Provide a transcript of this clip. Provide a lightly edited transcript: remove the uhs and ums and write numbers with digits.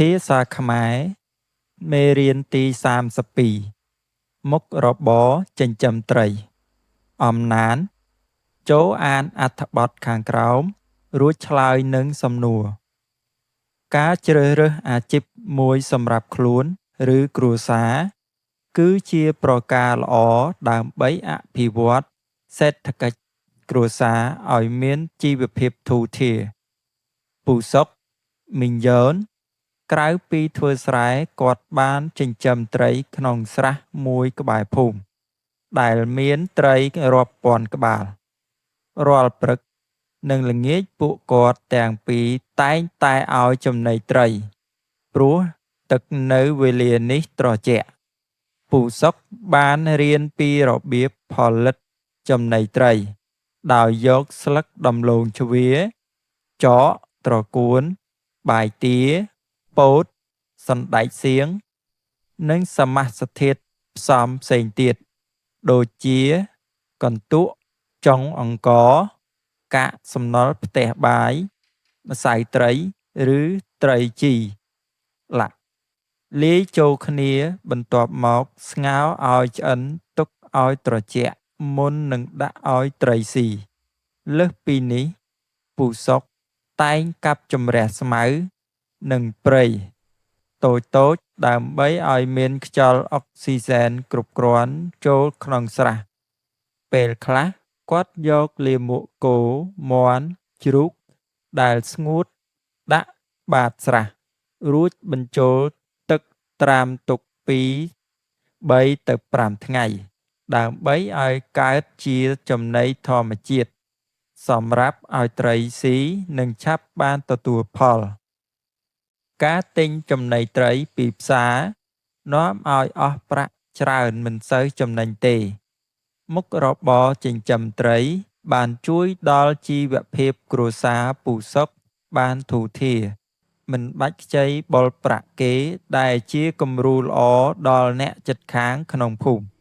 ភាសាខ្មែរមេរៀនទី32មុខរបរចិញ្ចឹមត្រីអំណានចូលអានអត្ថបទខាងក្រោមរួចឆ្លើយនឹងសំណួរការជ្រើសរើសអាជីពមួយសម្រាប់ខ្លួនឬគ្រួសារគឺជាប្រការល្អដើម្បីអភិវឌ្ឍសេដ្ឋកិច្ចគ្រួសារឲ្យមានជីវភាពធូរធារពូសុកមីងយ៉នក្រៅពីធ្វើស្រែគាត់បានចិញ្ចឹមត្រីក្នុងស្រះមួយក្បែរភូមិដែលមានត្រីរាប់ពាន់ក្បាលរាល់ព្រឹកនិងល្ងាចពួកគាត់ទាំងពីរតែងតែឲ្យចំណីត្រីព្រោះទឹកនៅវេលានេះត្រជាក់ពូសុកបានរៀនពីរបៀបផលិតចំណីត្រីដោយយកស្លឹកដំឡូងជ្វាចកត្រកួនបាយទាពោតសណ្តែកសៀងនិងសមាសធាតុផ្សំផ្សេងទៀតដូចជាកន្ទក់ចុងអង្ករកាកសំណល់ផ្ទះបាយម្សៅត្រីឬត្រីជីឡាក់លាយចូលគ្នាបន្ទាប់មកស្ងោរឲ្យឆ្អិនទុកឲ្យត្រជាក់មុននឹងដាក់ឲ្យត្រីស៊ីលើសពីនេះពូសុកតែងកាប់ជម្រះស្មៅនិងព្រៃតូចៗដើម្បីឲ្យមានខ្យល់អុកស៊ីសែនគ្រប់គ្រាន់ចូលក្នុងស្រះពេលខ្លះគាត់យកលាមកគោមាន់ជ្រូកដែលស្ងួតដាក់បាតស្រះរួចបញ្ចូលទឹកត្រាំទុកពី3 ទៅ 5 ថ្ងៃដើម្បីឲ្យកើតជាចំណីធម្មជាតិសម្រាប់ឲ្យត្រីស៊ីនិងឆាប់បានទទួលផលការទិញចំណីត្រីពីផ្សារនាំឲ្យអស់ប្រាក់ច្រើនមិនសូវចំណេញទេមុខរបរចិញ្ចឹមត្រីបានជួយដល់ជីវភាពគ្រួសារពូសុកបានធូរធារមិនបាច់ខ្ចីបុលប្រាក់គេដែលជាគំរូល្អដល់អ្នកជិតខាងក្នុងភូមិ